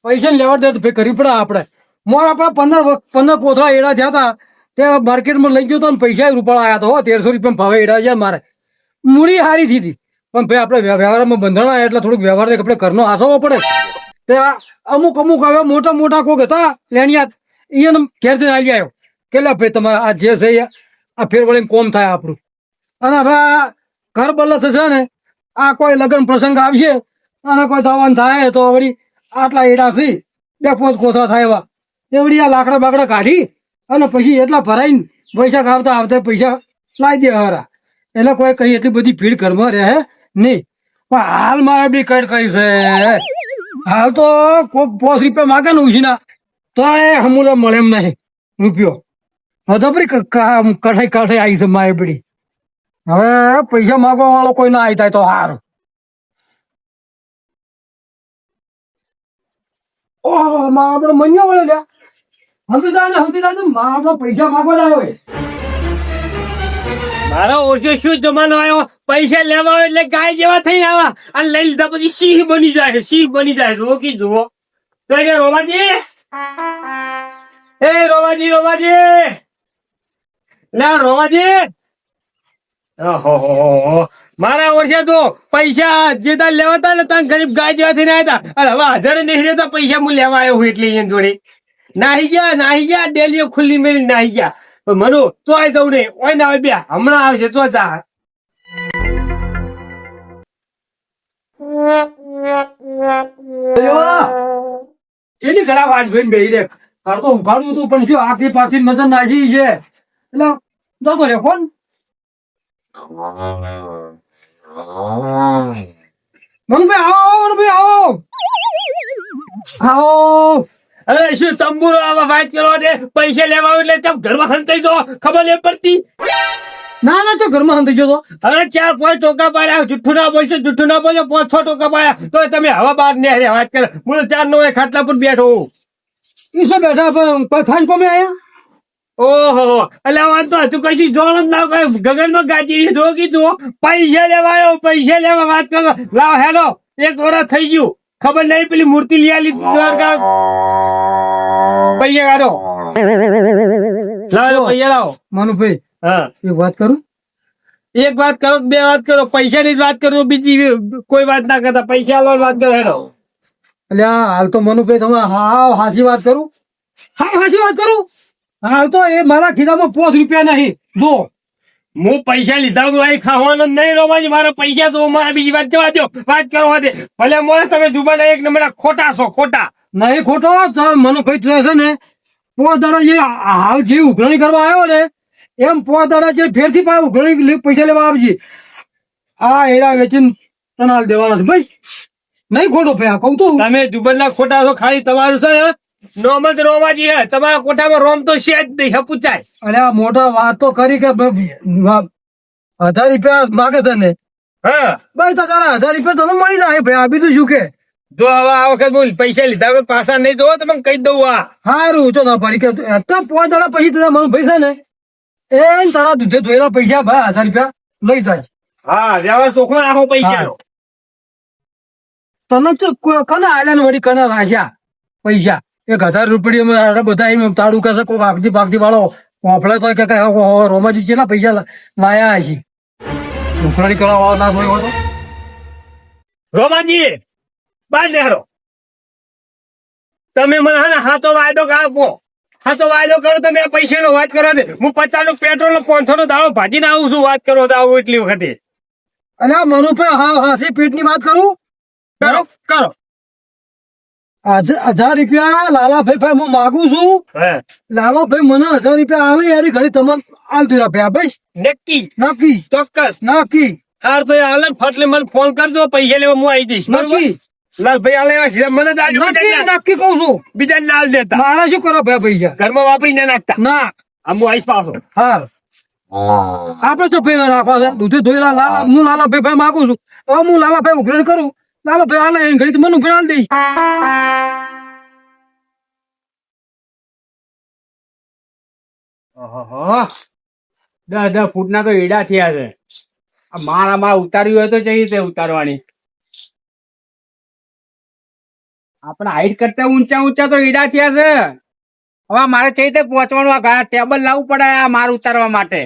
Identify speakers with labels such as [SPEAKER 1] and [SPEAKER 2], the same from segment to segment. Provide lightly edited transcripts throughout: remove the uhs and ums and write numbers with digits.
[SPEAKER 1] પૈસા લેવા દે તો ભાઈ કરી પડે આપણે. મોર આપડે 15 કોથળા એડા થયા હતા તે માર્કેટમાં લઈ ગયો તો ને પૈસા રૂપિયા આવ્યા હતા. 1300 રૂપિયા ભાવે એડા છે મારે. મૂડી હારી થી હતી પણ ભાઈ આપણે વ્યવહારમાં બંધાણા એટલે થોડુંક વ્યવહાર આપણે ઘરનો હાસવો પડે. તે અમુક હવે મોટા કોક હતા લેણિયાત એને ઘેરથી આવી આવ્યો કે લે ભાઈ તમારે આ જે છે આ ફેરવળીને કોમ થાય આપણું. અને હવે ઘર બલ્લા થશે ને આ કોઈ લગ્ન પ્રસંગ આવશે અને કોઈ થવાનું થાય તો વળી આટલા એડા છે 2-5 કોથળા થાય એવા એવડી આ લાકડા બાકડા કાઢી અને પછી એટલા ભરાઈને પૈસા આવતા પૈસા લાવી દે હારા. એટલે કોઈ કઈ એટલી બધી ભીડ ઘરમાં રહે નહીં. પણ હાલ મારે બી કઈ છે હાલ તો કોક 5 રૂપિયા માગે ને ઉછીના તો એ હમુલો મળે એમ નહીં રૂપિયો. હવે બરી કઠાઈ આવી છે મારે બધી. હવે પૈસા માગવા વાળો કોઈ ના આવી થાય તો હારું. ઓહો માં આપડે મન્યો વળે લ્યા સમજી દાદા માં આપડે પૈસા માગવા આવ્યો.
[SPEAKER 2] મારો ઓછો શું જમાનો આવ્યો પૈસા લેવા આવે એટલે ગાય જેવા થઈ આવા અને લઈ લીધા પછી સિંહ બની જાય રોકી જુઓ તો રોમાજી ના રોમાજી ઓહો મારા ઓછે તો પૈસા જે તાર લેવા હતા ને તાર ગરીબ ગાય જેવા થઈને આવ્યા હતા હવે 1000 નહીં રહેતા પૈસા હું લેવા આવ્યો હું એટલે એની જોડે નાહી ગયા ડેલીઓ ખુલ્લી મેલી નાહી ગયા. મનુ તો આવી દઉં નહીં ઓય ના બે હમણાં આવશે તો જા.
[SPEAKER 1] એની ખરાબ વાત જોઈને બેહી દે ઘર તો ઉઘાડ્યું હતું પણ શું આખી પાછી નજર નાખી છે એટલે જતો રે કોણ મનભાઈ આવો
[SPEAKER 2] અરે શું તંબુરો આવા વાત કરવા દે પૈસા લેવા આવે એટલે તમે ઘરમાં હંતાઈ દો ખબર નહીં પડતી.
[SPEAKER 1] ના તો ઘરમાં હંતાઈ ગયો તો
[SPEAKER 2] હવે 4-5 ટોકા પાડ્યા જુઠ્ઠું ના બોલશો 5-6 ટોકા પાડ્યા તો તમે હવા બહાર ને વાત કરે હું 4 નો ખાટલા પર બેઠો.
[SPEAKER 1] ઈ શું બેઠા પણ કોઈ ખાસ કોમે આયા.
[SPEAKER 2] ઓહો એટલે વાત તો હજુ કશી જોડ જ ના કઈ ગગનમાં ગાજી જો કીધું પૈસા લેવા આવ્યો પૈસા લેવા વાત કરો લાવ હેલો 1 વર્ષ થઈ ગયું ખબર નહીં પેલી મૂર્તિ લઈ આલી પૈસા કાઢો લાવો પૈસા લાવો.
[SPEAKER 1] મનુભાઈ
[SPEAKER 2] હા
[SPEAKER 1] એક વાત કરું
[SPEAKER 2] એક વાત કરો 2 વાત કરો પૈસાની જ વાત કરો બીજી કોઈ વાત ના કરતા પૈસા લો વાત કરો હેલો.
[SPEAKER 1] એટલે હાલ તો મનુભાઈ તમે હાચી વાત કરું હાલ તો એ મારા ખીચામાં 5 રૂપિયા નહીં જો
[SPEAKER 2] હું પૈસા લીધા તો અહીં ખાવાનું નહીં રોમાજી મારા પૈસા તો મારા બીજી વાત જવા દો વાત કરવા દે ભલે મોડે તમે જુબાના 1 નંબર ખોટા છો ખોટા
[SPEAKER 1] નહીં ખોટો મનુભાઈ તું છે ને 5 દાડા જે હાલ જે ઉઘરણી કરવા આવ્યો ને એમ 5 દાડા જે ફેરથી પાછું ઉઘરણી પૈસા લેવા આવજે આ એડા વેચીને તને હાલ દેવાના છે ભાઈ નહીં ખોટો ભાઈ કહું તું
[SPEAKER 2] તમે જુબાના ખોટા છો ખાલી તમારું છે ને નોમ જ રોમાજી હે તમારા કોઠામાં રોમ તો છે જ નહીં પૂછાય.
[SPEAKER 1] અરે આ મોટા વાત તો કરી કે 1000 રૂપિયા માગે તને
[SPEAKER 2] હા
[SPEAKER 1] ભાઈ તો તારા 1000 રૂપિયા તને મળી જાય ભાઈ આ બીજું શું કે
[SPEAKER 2] જો હવે આ વખત બોલ પૈસા લીધા વગર પાછા નહીં દો તમે કહી દઉં આ
[SPEAKER 1] સારું તો ના પડી કે 5 દાડા પછી તારા મને પૈસા ને એ તારા દૂધે ધોયેલા પૈસા ભાઈ 1000 રૂપિયા લઈ જાય.
[SPEAKER 2] હા વ્યવહાર ચોખ્ખો રાખો પૈસા
[SPEAKER 1] તને તો કને આલ્યા ને વળી કને રાખ્યા પૈસા 1000 રૂપિયા બધા તાળું કહેશે કોઈ ભાગતી વાળો વાપડે તો કે રોમાજી કેટલા પૈસા લાયા છે ઉખરાણી કરવા વાળો ના કોઈ હતો
[SPEAKER 2] રોમાજી બાર નેહરો તમે મને હાથો વાયદો આપો હાથો વાયદો કરો તમે પૈસા નો વાત કરવા દે હું 50 નું પેટ્રોલ નો 500 નો દાડો ભાજીને આવું છું વાત કરો તો આવું એટલી વખતે
[SPEAKER 1] અને આ મનુભાઈ હાસી પેટની વાત કરું
[SPEAKER 2] કરો
[SPEAKER 1] 1000 રૂપિયા લાલાભાઈ હું માગું છું લાલાભાઈ મને 1000 રૂપિયા આવે યાર ઘડી તમે આલ દીધા ભાઈ
[SPEAKER 2] નક્કી ચોક્કસ હાર તો હાલ ફટલે મને ફોન કરજો પૈસા લેવા હું આવી જઈશ
[SPEAKER 1] નક્કી
[SPEAKER 2] લાલભાઈ હાલ મને
[SPEAKER 1] નક્કી કઉ છું
[SPEAKER 2] બીજા નાલ દેતા
[SPEAKER 1] મારા શું કરો ભાઈ પૈસા
[SPEAKER 2] ઘરમાં વાપરી ના નાખતા
[SPEAKER 1] ના
[SPEAKER 2] આમ હું આવીશ પાછો
[SPEAKER 1] હા આપડે તો ભાઈ રાખવા છે દૂધે ધોયેલા હું લાલાભાઈ માગું છું હવે હું લાલાભાઈ ઉઘરાણ કરું લાલાભાઈ હાલે ઘડી મને ઉઘરાણ દઈશ.
[SPEAKER 2] ઓહો 10 ફૂટના તો એડા થયા છે મારામાં ઉતાર્યું હોય તો જઈ રીતે ઉતારવાની
[SPEAKER 3] આપણા હાઈટ કરતા ઊંચા ઊંચા તો ઈડા થયા છે. હવે મારે છે તે પહોંચવાનું, આ ઘણા ટેબલ લાવવું પડે આ માર ઉતારવા માટે.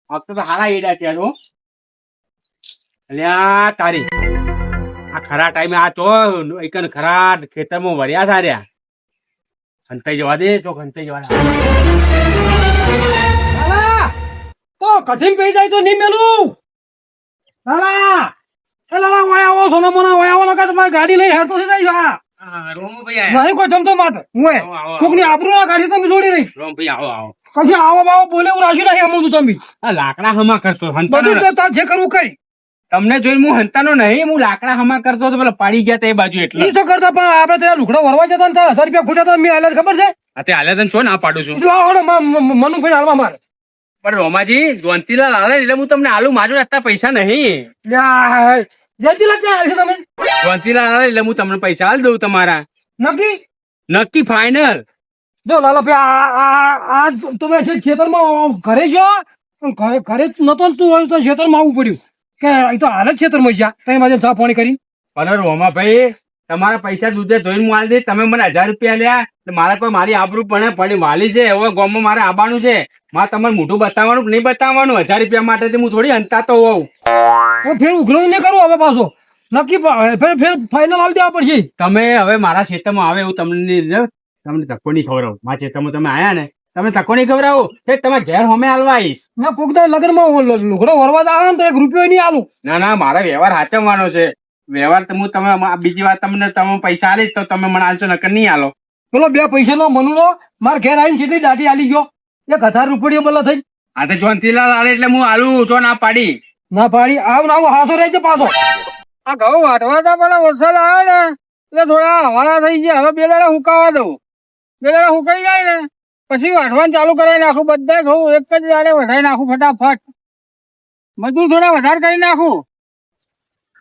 [SPEAKER 3] આ તો હારા ઈડા થયા છો. અલ્યા તારી આ ખરા ટાઈમે આ તો એકન ખરા ખેતરમાં વળ્યા સાર્યા. ખંતાઈ જવા દે, તો ખંતાઈ જવા દે.
[SPEAKER 1] લાલા તો કઠિન પઈ જાય તો નહીં મેલું. લાલા એ લાલા ઓય આવો સોના મોના ઓય આવો નકા તમારી ગાડી લઈ હેરતો થઈ જાય છે.
[SPEAKER 3] રોમભાઈ
[SPEAKER 1] નહીં કોઈ જમતો માટે ઓય
[SPEAKER 3] આવો, આવો.
[SPEAKER 1] કોકની આબરૂ ના કાઢી તમે જોડી રહી.
[SPEAKER 3] રોમભાઈ આવો આવો.
[SPEAKER 1] કશું આવો બાવો બોલે એવું રાખ્યું નહીં અમુક તમે
[SPEAKER 3] આ લાકડા હમા કરતો
[SPEAKER 1] બધું
[SPEAKER 3] હંતાનો
[SPEAKER 1] તો તાર જે કરવું કરી.
[SPEAKER 3] તમને જોઈને હું હંતાનો નહીં, હું લાકડા હમા કરતો તો પેલા પાડી ગયા તા એ બાજુ એટલે.
[SPEAKER 1] ઈ તો કરતા પણ આપણે ત્યાં લુગડો વરવા જતા ને તારા 1000 રૂપિયા ખૂટ્યા તો મેં હાલત ખબર છે.
[SPEAKER 3] આ તે હાલે તને શું ના પાડું છું.
[SPEAKER 1] જો આવડો મનુભાઈ હાલવા મારે.
[SPEAKER 3] પણ રોમાજી જોનતીલાલ હાલે એટલે હું તમને આલુ માજો અત્યારે પૈસા નહીં.
[SPEAKER 1] જલ્દી લાગશે હાલશે તમે
[SPEAKER 3] જોનતીલાલ હાલે એટલે હું તમને પૈસા હાલ દઉં તમારા.
[SPEAKER 1] નક્કી.
[SPEAKER 3] નક્કી ફાઈનલ.
[SPEAKER 1] જો લાલા ભાઈ આજ તમે છે ખેતરમાં ઘરે છો ઘરે જ નતો ને તું હોય તો ખેતરમાં આવવું પડ્યું કે એ તો હાલ જ ખેતરમાં જ્યાં તમે મારે ચા પાણી કરી.
[SPEAKER 3] પણ રોમાભાઈ તમારા પૈસા દૂધે ધોઈને હું આલ દઈશ. તમે મને 1000 રૂપિયા લ્યા એટલે મારે કોઈ મારી આબરૂ પણ પડી વાલી છે. હવે ગામમાં મારે આવવાનું છે. મારે તમારે મોઢું બતાવવાનું કે નહીં બતાવવાનું? 1000 રૂપિયા માટે હું થોડી હંતાતો હોઉં.
[SPEAKER 1] હું ફેર ઉઘરો નહીં કરું હવે પાછો નક્કી ફેર ફાઇનલ હાલ દેવા પડશે.
[SPEAKER 3] તમે હવે મારા ક્ષેત્રમાં આવે એવું તમને ધક્કો નહીં ખવડાવું. મારા ક્ષેત્રમાં તમે આયા ને તમે ધક્કો નહીં ખવડાવો એ તમે ઘેર હોમે હાલવા આવીશ.
[SPEAKER 1] મેં કોક તો લગ્નમાં લુગડો વરવા આવે ને તો 1 રૂપિયો નહીં આલું.
[SPEAKER 3] ના ના મારે વ્યવહાર સાચવવાનો છે. વ્યવહાર તો હું તમે બીજી વાર તમે પૈસા આલીશ તો તમે મને આલશો નકર નહીં આલો.
[SPEAKER 1] પેલો 2 પૈસાનો મનુલો મારે ઘેર આવીને સીધી દાઢી આલી ગયો 1000 રૂપિયા બોલા થઈ.
[SPEAKER 3] આ તો જોનતીલાલ આલે એટલે હું આલું તો ના પાડી.
[SPEAKER 1] ના પાડી આવ ના આવું હાથો રહેજો પાછો. આ ઘઉં વાટવા હતા પેલા વરસાદ આવે ને એટલે થોડા હવાલા થઈ ગયા. હવે 2 દાડા હુકાવા દઉં. 2 દાડા હુકાઈ જાય ને પછી વાટવાનું ચાલુ કરાવી નાખું. બધા ઘઉં એક જ દાડે વધારી નાખું ફટાફટ. મજૂર થોડા વધારે કરી નાખું.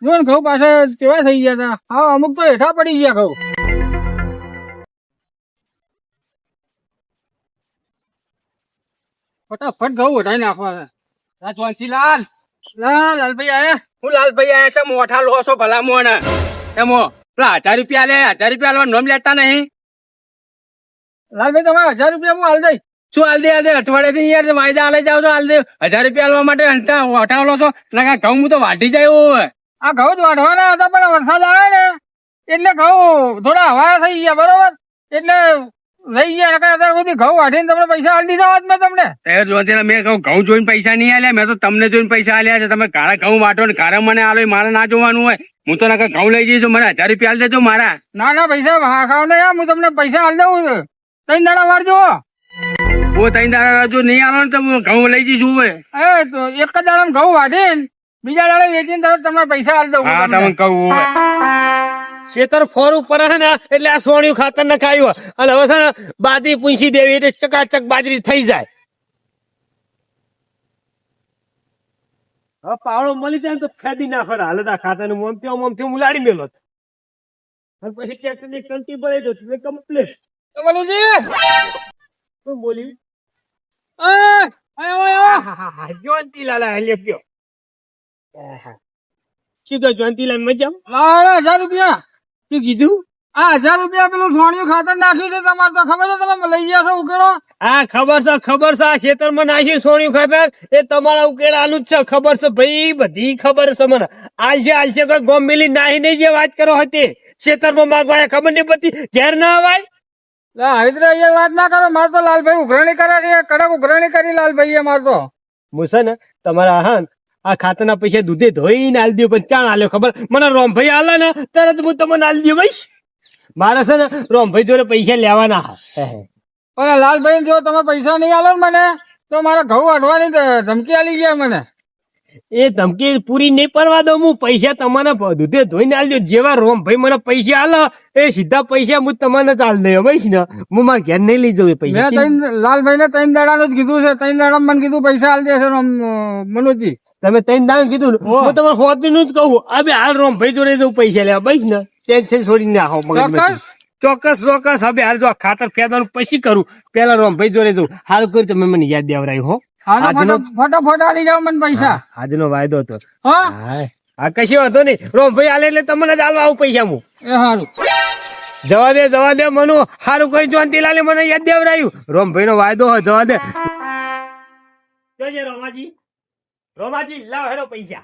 [SPEAKER 1] જો ને ઘઉં પાછા કેવા થઈ ગયા હતા. હા અમુક તો હેઠા પડી ગયા ઘઉં. ફટાફટ ઘઉં વધારી નાખવા છે.
[SPEAKER 3] જોનતીલાલ
[SPEAKER 1] લાલભાઈ આયા.
[SPEAKER 3] હું લાલભાઈ આયા છે. મોઠા લો છો ભલા મોણ એમો પેલા 1000 રૂપિયા લે 1000 રૂપિયા આલવા નોમ લેતા નહીં.
[SPEAKER 1] લાલભાઈ તમારે 1000 રૂપિયા હું હાલ દઈ.
[SPEAKER 3] શું હાલ દે અઠવાડિયાથી યાર વાયદા આલે જાવ છો હાલ દે. 1000 રૂપિયા આલવા માટે હટાવલો છો ના ઘઉં હું તો વાટી જાય એવું હોય.
[SPEAKER 1] આ ઘઉં જ વાઢવાના હતા પણ વરસાદ આવે ને એટલે ઘઉં થોડા હવા થઈ ગયા બરોબર એટલે લઈ ગયા નકર અત્યાર સુધી ઘઉં વાઢીને તમને પૈસા આલી દીધા હોત મેં તમને.
[SPEAKER 3] મેં કહું ઘઉં જોઈને પૈસા નહીં આલ્યા. મેં તો તમને જોઈને પૈસા આલ્યા છે. તમે કાળા ઘઉં વાટો ને કાળા મને આલો મારે ના જોવાનું હોય. હું તો નકર ઘઉં લઈ જઈશ. મને 1000 રૂપિયા આલ દેજો મારા.
[SPEAKER 1] ના ના પૈસા ખાવ ને યાર હું તમને પૈસા આલી દઉં 3 દાડા વાળજો.
[SPEAKER 3] હું 3 દાડા જો નહીં આલો ને તો હું ઘઉં લઈ જઈશ. હોય
[SPEAKER 1] એ તો એક જ દાડા ઘઉં વાઢીને બીજા દાડે વેચીને તરત તમને પૈસા આલી દઉં.
[SPEAKER 3] હા તમને કહું
[SPEAKER 2] ખેતર ફોર ઉપર હે ને એટલે આ સોણિયું ખાતર નખાયું અને હવે છે ને બાજરી પૂંછી દેવી એટલે ચકાચક બાજરી થઈ જાય. હવે પાવડો મળી જાય ને તો ફેદી નાખો હાલત આ ખાતર ને મોમથી ઉલાડી મેલો અને પછી ટ્રેક્ટર ની કંટી ભરાઈ દો એટલે કમ્પ્લીટ.
[SPEAKER 1] મનુજી
[SPEAKER 2] શું બોલ્યું?
[SPEAKER 1] જોનતીલાલ
[SPEAKER 2] ગયો સીધો જોનતીલાલ મજામ.
[SPEAKER 1] 1000 રૂપિયા
[SPEAKER 2] શું કીધું?
[SPEAKER 1] આ 1000 રૂપિયા પેલું સોણિયું ખાતર નાખ્યું છે તમારે તો ખબર છે તમે લઈ ગયા છો ઉકેળો.
[SPEAKER 2] હા ખબર છે આ ખેતરમાં નાખ્યું સોણિયું ખાતર એ તમારા ઉકેલાનું જ છે. ખબર છે ભાઈ બધી ખબર છે મને. આલશે કોઈ ગોમ મિલી નાહી નહીં જે વાત કરો હતી ખેતરમાં માગવા ખબર નહીં પડતી ઘેર ના અવાય.
[SPEAKER 1] આવી રીતે વાત ના કરો. મારે તો લાલભાઈ ઉઘરાણી કરે છે કડક ઉઘરાણી કરી લાલભાઈ મારે તો.
[SPEAKER 2] હું છે ને તમારા હા આ ખાતરના પૈસા દૂધે ધોઈને આલી દઉં પણ ચાણ આલ્યો ખબર મને રોમભાઈ આલે ને તરત હું તમને આલી દઉં ભાઈ. મારે છે ને રોમભાઈ જોડે પૈસા લેવાના
[SPEAKER 1] પણ લાલભાઈ જો તમે પૈસા નહીં આલો ને મને તો મારા ઘઉં વાઢવાની ધમકી આલી ગયા મને.
[SPEAKER 2] એ ધમકી પૂરી નહીં પડવા દઉં. હું પૈસા તમને દૂધે ધોઈને આલી દઉં. જેવા રોમભાઈ મને પૈસા આલે એ સીધા પૈસા હું તમને ચાલ દઉં ભાઈ ને. હું મારા ઘેર નહીં લઈ જવું પૈસા.
[SPEAKER 1] લાલભાઈ ને 3 દાડાનું જ કીધું છે. 3 દાડા મને કીધું પૈસા આલી દેશે મનોજી.
[SPEAKER 2] તમે 3 દાડા કીધું હું તમારે હોતું જ કહું. હવે હાલ રોમભાઈ જોડે જવું પૈસા લેવા ભાઈ ને ટેન્શન છોડીને નાખો. ચોક્કસ હવે હાલ જો ખાતર ફેરવાનું પછી કરું. પેલા રોમભાઈ જોડે જવું. હાલ કર્યું તમે મને યાદ દેવરાયું હો.
[SPEAKER 1] ફટાફટ આલી જાવ મને પૈસા.
[SPEAKER 2] આજનો વાયદો હતો.
[SPEAKER 1] હા
[SPEAKER 2] હા કશી વાંધો નહીં રોમભાઈ આલે એટલે તમને જ આલવા આવું પૈસા હું
[SPEAKER 1] એ સારું
[SPEAKER 2] જવા દે મનુ સારું કોઈ જોનતીલાલે મને યાદ દેવરાયું રોમભાઈ નો વાયદો હોય જવા દે જોજે રોમાજી લાવ હેડો પૈસા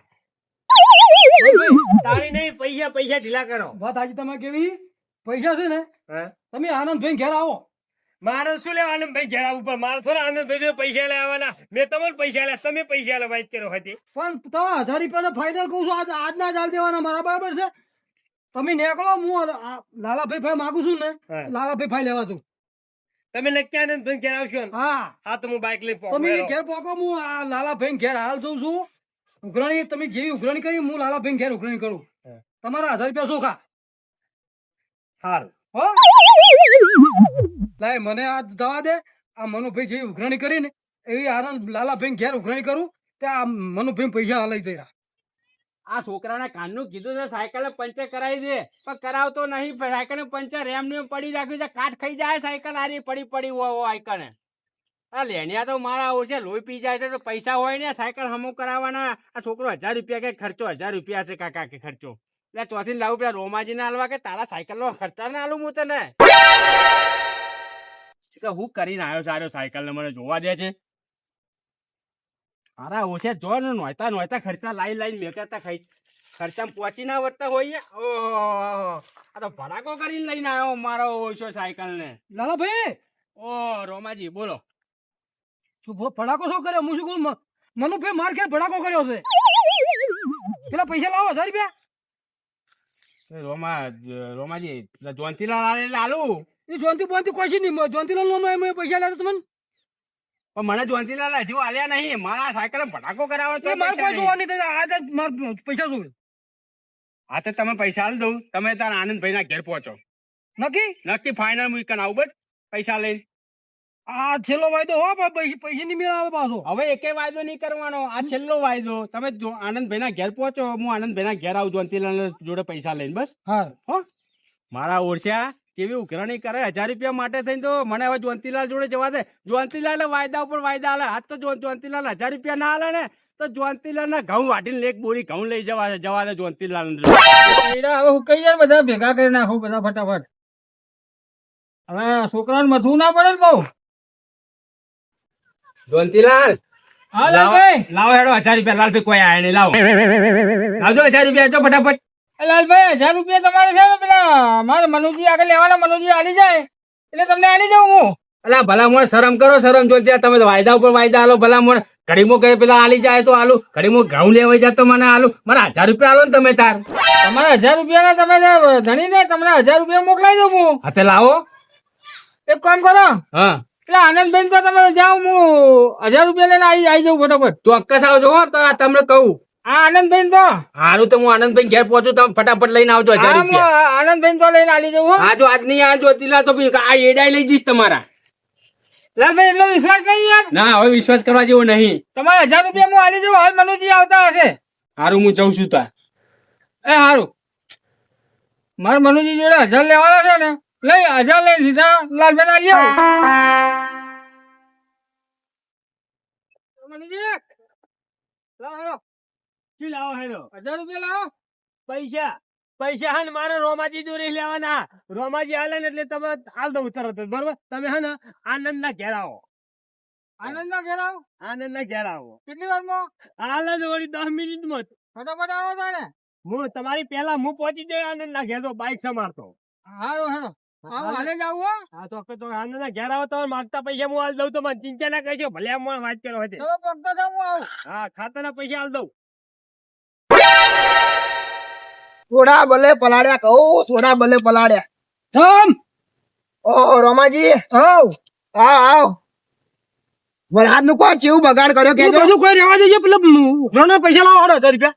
[SPEAKER 2] તાળી નહીં પૈસા ઢીલા કરો
[SPEAKER 1] વાત આજે તમે કેવી પૈસા છે ને તમે આનંદભાઈ ઘેર આવો
[SPEAKER 2] મારે શું લેવા આનંદભાઈ ઘેર આવવું પણ મારે થોડા આનંદભાઈ પૈસા લેવાના મેં તમને પૈસા લે તમે પૈસા લે વાત કરો હતી
[SPEAKER 1] પણ તમે 1000 રૂપિયા ફાઇનલ કહું છું આજના જ આલ દેવાના મારા બરાબર છે તમે નીકળો હું લાલાભાઈ ભાઈ માગું છું ને
[SPEAKER 2] હા.
[SPEAKER 1] લાલાભાઈ ભાઈ લેવા છું
[SPEAKER 2] તમે નક્કી આનંદભાઈ ઘેર આવશો ને
[SPEAKER 1] હા
[SPEAKER 2] તો હું બાઇક લઈને
[SPEAKER 1] તમે ઘેર પોકો હું આ લાલાભાઈ ઘેર હાલ જઉં છું ઉઘરાણી તમે જેવી ઉઘરાણી કરી હું લાલાભાઈ ઘેર ઉઘરાણી કરું
[SPEAKER 2] હા.
[SPEAKER 1] તમારા 1000 રૂપિયા ચોખા
[SPEAKER 2] સારું
[SPEAKER 1] હો લાય મને આ દવા દે આ મનુભાઈ જેવી ઉઘરાણી કરી ને એવી આનંદ લાલાભાઈ ઘેર ઉઘરાણી કરું તે આ મનુભાઈ પૈસા લઈ જઈ
[SPEAKER 3] આ છોકરાના કાનનું કીધું છે સાયકલ પંચર કરાવી દે પણ કરાવતો નહીં સાયકલ પંચર એમ ને એમ પડી રાખ્યું છે કાટ ખાઈ જાય સાયકલ આરી પડી હોય સાયકલ આ લેણિયા તો મારા ઓછે લોહી પી જાય છે તો પૈસા હોય ને સાયકલ હમો કરાવવાના આ છોકરો 1000 રૂપિયા કે ખર્ચો 1000 રૂપિયા છે કાકા કે ખર્ચો એટલે ચોથી લાવું પેલા રોમાજી ના હાલવા કે તારા સાયકલ નો ખર્ચા ના હાલું હું તને હું કરીને આવ્યો સારો સાયકલ ને મને જોવા દે છે અરે ઓછે જો ને નોયતા ખર્ચા લાઈ મેકતા ખાઈ ખર્ચા પહોંચી ના વધતા હોય ઓહો આ તો ભડાકો કરીને લઈને આવ્યો મારો ઓછો સાયકલ ને
[SPEAKER 1] લાલાભાઈ
[SPEAKER 3] ઓ રોમાજી બોલો
[SPEAKER 1] શું ભડાકો શું કર્યો હું શું કહું મનુભાઈ માર ઘેર ભડાકો કર્યો છે પેલા પૈસા લાવો 1000 રૂપિયા
[SPEAKER 3] રોમાજી જોનતીલાલ આલે એટલે આલુ
[SPEAKER 1] એ જોનતી બોનતી કોઈ નહીં જોનતીલાલ નો પૈસા લેતા તમને
[SPEAKER 3] પણ મને જોનતીલાલ હજુ આલ્યા નહીં મારા સાયકલ ભડાકો કરાવવાનો તો
[SPEAKER 1] મારે કોઈ જોવાની નથી આજે મારે પૈસા જોવે
[SPEAKER 3] હા તો તમે પૈસા આલ દઉં તમે તારા આનંદભાઈ ના ઘેર પહોંચો
[SPEAKER 1] નક્કી
[SPEAKER 3] ફાઇનલ મૂકન આવું બસ પૈસા લઈને
[SPEAKER 1] આ છેલ્લો વાયદો હો પૈસા નહીં મેળવે પાછો
[SPEAKER 3] હવે એકે વાયદો નહીં કરવાનો આ છેલ્લો વાયદો તમે આનંદભાઈ ના ઘેર પહોંચો હું આનંદભાઈ ના ઘેર આવું જોનતીલાલ જોડે પૈસા લઈને બસ
[SPEAKER 1] હા
[SPEAKER 3] હો મારા ઓળખ્યા કેવી ઉઘરાણી કરે 1000 રૂપિયા માટે થઈને તો મને હવે જોનતીલાલ જોડે જવા દે જોનતીલાલ વાયદા ઉપર વાયદા હાલે આજ તો જોનતીલાલ 1000 રૂપિયા ના હાલે ને તો જોનતીલાલ ના ઘઉં વાટીને એક બોરી ઘઉં લઈ જવા દે જોનતીલાલ
[SPEAKER 1] હવે હું કઈ યાર બધા ભેગા કરી નાખું બધા ફટાફટ હવે છોકરાને મથવું ના પડે ને બહુ
[SPEAKER 3] જોનતીલાલ
[SPEAKER 1] હા લાલભાઈ
[SPEAKER 3] લાવો હેડો 1000 રૂપિયા લાલભાઈ કોઈ આયા નહીં લાવો લાવજો 1000 રૂપિયા તો ફટાફટ
[SPEAKER 1] લાલભાઈ 1000 રૂપિયા તમારે છે ને પેલા મારે મનુજી આગળ લેવાના મનુજી આલી જાય એટલે તમને આલી જાઉં હું
[SPEAKER 3] અલા ભલા મોણ શરમ કરો શરમ જો ત્યાં તમે વાયદા ઉપર વાયદા આલો ભલા મોણ ઘડીમાં કહે પેલા આલી જાય તો આલુ ઘડીમાં ઘઉં લેવાઈ જાય તો મને આલુ મને 1000 રૂપિયા આલો ને તમે તાર
[SPEAKER 1] તમારે 1000 રૂપિયા તમે ધણી ને તમને 1000 રૂપિયા મોકલાઈ દઉં હું
[SPEAKER 3] હા તે લાવો
[SPEAKER 1] એક કામ કરો
[SPEAKER 3] હા
[SPEAKER 1] એટલે આનંદભાઈ તો તમે જાઓ હું 1000 રૂપિયા લઈને આવી જાઉં ફટાફટ
[SPEAKER 3] ચોક્કસ આવજો હો તો તમને કહું
[SPEAKER 1] હા આનંદભાઈ તો
[SPEAKER 3] હારું તો હું આનંદભાઈ ઘેર પહોંચું તમે ફટાફટ લઈને આવજો 1000 રૂપિયા
[SPEAKER 1] આનંદભાઈ તો લઈને આલી જાઉં
[SPEAKER 3] હા જો આજ નહીં આ જોતીલા તો પછી આ એડાઈ લઈ જઈશ તમારા
[SPEAKER 1] લાલભાઈ એટલો વિશ્વાસ નહીં યાર
[SPEAKER 3] ના હવે વિશ્વાસ કરવા જેવો નહીં
[SPEAKER 1] તમારે 1000 રૂપિયા હું આલી જાઉં હાલ મનુજી આવતા હશે
[SPEAKER 3] હારું હું જઉં છું તાર
[SPEAKER 1] એ હારું મારે મનુજી જોડે 1000 લેવાના છે ને લઈ 1000 લઈ લીધા લાલભાઈ આલી આવું મનુજી લાવો
[SPEAKER 2] શું લાવો હેડો
[SPEAKER 1] 1000 રૂપિયા લાવો
[SPEAKER 2] પૈસા હે ને મારે રોમાજી જોડે લેવાના રોમાજી હાલે ને એટલે તમે હાલ દઉં તરત જ બરોબર તમે હે ને આનંદ ના ઘેર આવો
[SPEAKER 1] આનંદ ના ઘેર આવો
[SPEAKER 2] આનંદ ના ઘેર આવો
[SPEAKER 1] કેટલી વારમાં
[SPEAKER 2] હાલ જ વળી 10 મિનિટમાં જ.
[SPEAKER 1] ફટાફટ આવો તારે
[SPEAKER 2] હું તમારી પેલા હું પહોંચી જાય આનંદ ના ઘેર તો બાઇક સમારતો
[SPEAKER 1] હારું હેડો આવો હાલે જ આવું હો
[SPEAKER 2] હા ચોક્કસ તો આનંદ ના ઘેર આવો તો માંગતા પૈસા હું હાલ દઉં તો મને ચિંતા ના કરશો ભલે આમ વાત કરો હતી
[SPEAKER 1] તમે પગતા જાવ હું આવું
[SPEAKER 2] હા ખાતાના પૈસા હાલ દઉં
[SPEAKER 4] થોડા ભલે પલાળ્યા કહું થોડા ભલે પલાળ્યા
[SPEAKER 1] થમ
[SPEAKER 4] ઓ રોમાજી
[SPEAKER 1] આવ
[SPEAKER 4] આવ વરસાદ નું કોઈ કેવું બગાડ કર્યો
[SPEAKER 1] એ
[SPEAKER 4] કે
[SPEAKER 1] બધું કોઈ રહેવા દેજે પેલા ઉઘરાણીના પૈસા લાવો 1000 રૂપિયા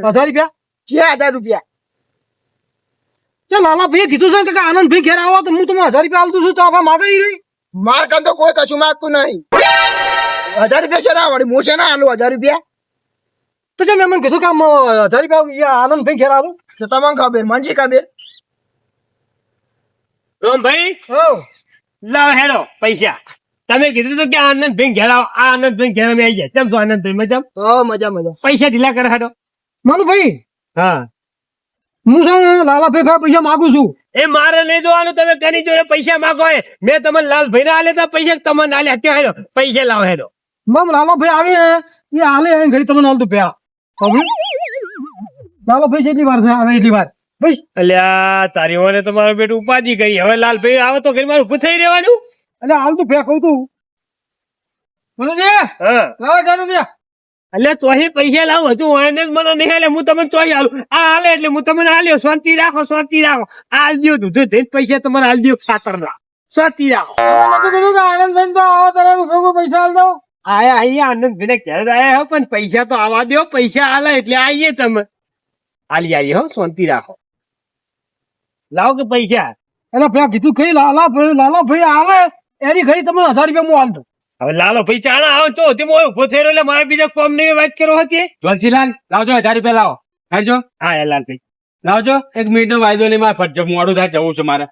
[SPEAKER 1] 1000 રૂપિયા
[SPEAKER 4] 6000 રૂપિયા
[SPEAKER 1] ચાલ લાલા ભાઈ કીધું છે કે આનંદ ભાઈ ઘેર આવો તો હું તમને 1000 રૂપિયા આલતું છું તો આમાં માગે રહી
[SPEAKER 4] માર કાં તો કોઈ કશું માંગતું નહીં 1000 રૂપિયા છે ના વળી હું છે ના આલું 1000 રૂપિયા
[SPEAKER 1] તો જે મેં મને કીધું કે આમ 1000 રૂપિયા આનંદ ભાઈ ઘેર આવું
[SPEAKER 4] તો તમને ખબર મંજી ખબર
[SPEAKER 2] રોમભાઈ
[SPEAKER 1] ઓ
[SPEAKER 2] લાવ હેડો પૈસા તમે કીધું હતું કે આનંદ ભાઈ ઘેર આવો આ આનંદ ભાઈ ઘેર અમે આવી જાય કેમ છો આનંદ ભાઈ મજા
[SPEAKER 4] ઓ મજા મજા
[SPEAKER 2] પૈસા ઢીલા કરે હેડો
[SPEAKER 1] મનુભાઈ
[SPEAKER 2] હા
[SPEAKER 1] હું છે ને લાલાભાઈ પાસે પૈસા માંગુ છું.
[SPEAKER 2] એ મારે નહીં જોવાનું, તમે કરી જોડે પૈસા માંગો એ. મેં તમને લાલભાઈ ના આલે તો પૈસા તમને આલે ક્યાં હેડો પૈસા લાવો હેડો.
[SPEAKER 1] મમ લાલાભાઈ આવી ને એ હાલે ઘડી તમને હાલ તો પેલા ખબર? લાલાભાઈ કેટલી વાર છે આવે એટલી વાર ભાઈ.
[SPEAKER 2] અલ્યા તારી ઓને તમારો બેટું ઉપાધિ કરી. હવે લાલભાઈ આવે તો ઘરે મારું ઉભું થઈ રહેવાનું.
[SPEAKER 1] એટલે હાલ તો પે કહું તું મનુજી
[SPEAKER 2] હા
[SPEAKER 1] લાવા જાનું બે.
[SPEAKER 2] એટલે ચોહી પૈસા લાવું હતું એને જ મને નહીં હાલે. હું તમને ચોહી હાલું આ હાલે એટલે હું તમને હાલ્યો. શાંતિ રાખો શાંતિ રાખો. આ હાલ દો દૂધ દઈ પૈસા તમારે હાલ દો ખાતર ના. શાંતિ રાખો.
[SPEAKER 1] મેં કીધું કે આનંદભાઈ તો આવો તારે ભેગું પૈસા હાલ દઉં.
[SPEAKER 2] આયા અહીંયા આનંદભાઈ ઘેર આયા હો પણ પૈસા તો આવા દો. પૈસા હાલે એટલે આવીએ તમે હાલી આવીએ હો. શાંતિ રાખો. લાવો કે પૈસા.
[SPEAKER 1] એટલે પેલા કીધું કઈ લાલાભાઈ આવે એની ઘડી તમને 1000 રૂપિયા હું હાલ દઉં.
[SPEAKER 2] હવે લાલો ભાઈ ચાણા આવો તો તે મોય ઉભો થઈ રહ્યો એટલે મારે બીજા કોમ ની વાત કરો હતી.
[SPEAKER 3] જોલજીલાલ લાવજો 1000 રૂપિયા લાવો. આવજો
[SPEAKER 2] હા એ લાલભાઈ
[SPEAKER 3] લાવજો. 1 મિનિટ નો વાયદો નહીં, મારે ફટ મોડું થાય જવું છે મારે.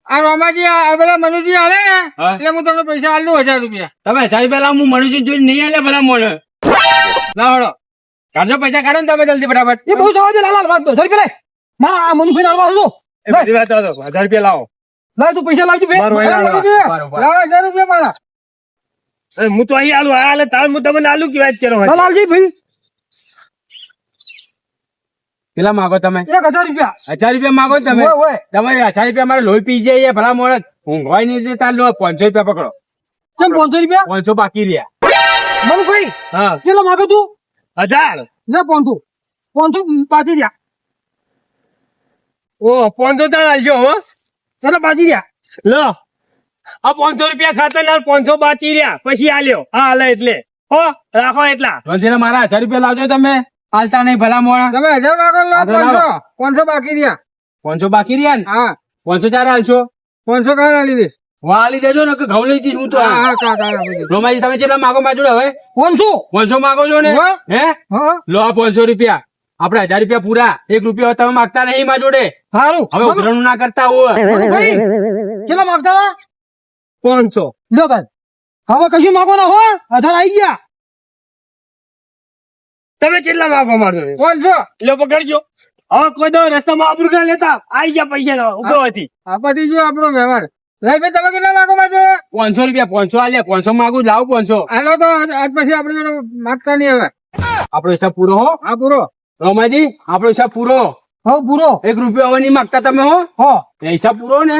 [SPEAKER 1] આ રોમાજી આ પેલા મનુજી હાલે ને
[SPEAKER 3] હા.
[SPEAKER 1] એટલે હું તમને પૈસા હાલ દઉં 1000 રૂપિયા.
[SPEAKER 3] તમે 1000 રૂપિયા લાવો, હું મનુજી જોઈને નહીં આલે ભલા મોડે. લાવડો કાઢો પૈસા કાઢો ને તમે જલ્દી ફટાફટ.
[SPEAKER 1] એ બહુ સવાલ છે લાલા વાત 1000 રૂપિયા લે. મારા આ મનુભાઈ હાલવા દો.
[SPEAKER 2] એ બધી વાત હતો 1000 રૂપિયા લાવો.
[SPEAKER 1] લાવ તું પૈસા લાવજો બે.
[SPEAKER 2] મારો અહીંયા
[SPEAKER 1] મનુજી,
[SPEAKER 3] બરોબર.
[SPEAKER 1] લાવ 1000 રૂપિયા મારા.
[SPEAKER 2] હું તો અહીં આલું હાલે તાર હું તમને આલુ કે વાત કરો
[SPEAKER 1] લાવ લાલજી ભાઈ
[SPEAKER 3] કેટલા માંગો તમે?
[SPEAKER 1] 1000 રૂપિયા.
[SPEAKER 3] 1000 રૂપિયા માંગો ને તમે?
[SPEAKER 1] ઓય ઓય
[SPEAKER 3] તમે 1000 રૂપિયા મારે લોહી પી જાય ભલા મોડે. ઊંઘવાય નહીં દેતા લો. 500 રૂપિયા પકડો.
[SPEAKER 1] કેમ 500 રૂપિયા
[SPEAKER 3] 500 બાકી રહ્યા.
[SPEAKER 1] મનુભાઈ
[SPEAKER 3] હા
[SPEAKER 1] કેટલો માંગે તું?
[SPEAKER 2] 1000
[SPEAKER 1] લે 500 પાછી રહ્યા.
[SPEAKER 2] ઓ 500 તાર આલજો હો.
[SPEAKER 1] એટલે પાછી રહ્યા.
[SPEAKER 2] લો આ 500 રૂપિયા ખાતર લાલ 500 બાકી રહ્યા પછી આલ્યો. હા હાલે એટલે હો રાખો એટલા.
[SPEAKER 3] જોલજીલાલ મારા 1000 રૂપિયા લાવજો તમે. હાલતા નહીં ભલા મોડા.
[SPEAKER 1] તમે 1000 માંગો લો
[SPEAKER 3] હા, તો લાવો.
[SPEAKER 1] 500 બાકી રહ્યા.
[SPEAKER 3] 500 બાકી રહ્યા ને?
[SPEAKER 1] હા
[SPEAKER 3] 500 ચાર હાલશો.
[SPEAKER 1] 500 કાઢી લીધી.
[SPEAKER 3] વાલી દેજો ને કે ઘઉં લઈ જઈશ હું તો.
[SPEAKER 1] હા કાકા
[SPEAKER 3] રોમાજી તમે કેટલા માંગો મારા જોડે હવે?
[SPEAKER 1] 500.
[SPEAKER 3] 500 માંગો છો ને?
[SPEAKER 1] હા.
[SPEAKER 3] હે
[SPEAKER 1] હા
[SPEAKER 3] લો આ 500 રૂપિયા. આપડે 1000 રૂપિયા પૂરા. 1 રૂપિયા તમે માંગતા નહીં મારા જોડે.
[SPEAKER 1] સારું
[SPEAKER 3] હવે ઉઘરાણું ના કરતા હોય.
[SPEAKER 1] ભાઈ કેટલા માંગતા હતા?
[SPEAKER 2] 500
[SPEAKER 1] લો કાઢ. હવે કશું માંગો ના હો 1000 આવી ગયા.
[SPEAKER 2] તમે કેટલા માંગો મારજો
[SPEAKER 1] 500.
[SPEAKER 2] લો પકડજો. હવે કોઈ દો રસ્તામાં આબરૂ ના લેતા આવી ગયા પૈસા ઉભો હતી.
[SPEAKER 1] આ પતી જો આપણો વ્યવહાર. ભાઈ ભાઈ તમે કેટલા માંગો મારજો?
[SPEAKER 3] 500 રૂપિયા 500 આલ્યા. 500 માંગુ લાવ 500.
[SPEAKER 1] હાલો તો આજ પછી આપણે જોડે માંગતા નહીં હવે.
[SPEAKER 3] આપણો હિસાબ પૂરો હો.
[SPEAKER 1] હા પૂરો.
[SPEAKER 3] રોમાજી આપણો હિસાબ પૂરો.
[SPEAKER 1] હો પૂરો.
[SPEAKER 3] 1 રૂપિયા હવે નહીં માંગતા તમે હો.
[SPEAKER 1] હો
[SPEAKER 3] એ હિસાબ પૂરો ને.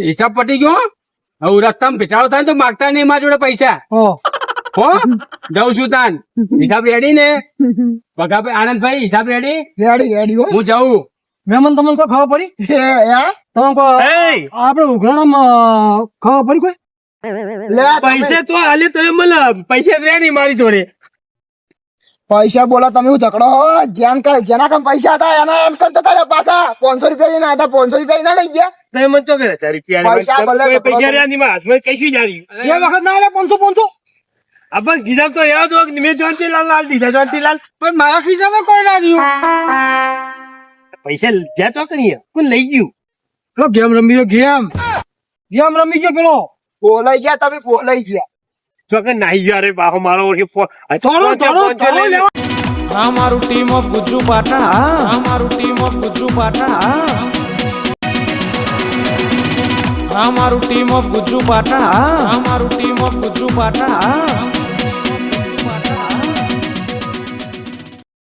[SPEAKER 3] હિસાબ પટી ગયો હો. હવે રસ્તામાં ભેટાડો થાય ને તો માંગતા નહીં મારા જોડે પૈસા
[SPEAKER 1] હો
[SPEAKER 3] હો. જાઉં છું તાન. હિસાબ રેડી ને? બગાભાઈ આનંદભાઈ હિસાબ રેડી?
[SPEAKER 4] રેડી રેડી હો
[SPEAKER 3] હું જાઉં.
[SPEAKER 1] મહેમાન તમને તો ખબર પડી?
[SPEAKER 4] યા
[SPEAKER 1] તમે કહો
[SPEAKER 2] એ
[SPEAKER 1] આપણે ઉઘરાણામાં ખબર પડી કોઈ?
[SPEAKER 4] લે તમે
[SPEAKER 2] પૈસા તો હાલે તમે મને પૈસા દે નહીં મારી જોડે.
[SPEAKER 4] પૈસા બોલા તમે હું ઝઘડો હો જેના કામ પૈસા હતા એના એમ કરતા તારે પાછા 500 રૂપિયા લઈને હતા 500 રૂપિયા ના લઈ ગયા
[SPEAKER 2] તમે મને તો કરે 1000 રૂપિયા
[SPEAKER 4] પૈસા ભલે
[SPEAKER 2] કોઈ પૈસા રહ્યા નહીં મારા હાથમાં કશું જાણ્યું.
[SPEAKER 1] એ વખત ના આલે 500.
[SPEAKER 2] આપણ દીધા તો એવા તો મેં જોનતીલાલ લાલ દીધા જોનતીલાલ
[SPEAKER 1] પણ મારા ખિસ્સામાં કોઈ ના દીધું.
[SPEAKER 2] પૈસા જ્યાં ચોકડી કોણ લઈ ગયું.
[SPEAKER 1] પેલો ગેમ રમી ગયો ગેમ રમી ગયો પેલો.
[SPEAKER 4] બોલાઈ ગયા તમે બોલાઈ ગયા
[SPEAKER 2] ચોકન નાહી ગયો. અરે બાહો મારો
[SPEAKER 1] થોડો લેવા.
[SPEAKER 5] આ મારું ટીમ ઓફ ગુજ્જુ પાટણ આ મારું ટીમ ઓફ ગુજ્જુ પાટણ આ મારું ટીમ ઓફ ગુજ્જુ પાટણ આ મારું ટીમ ઓફ ગુજ્જુ પાટણ આ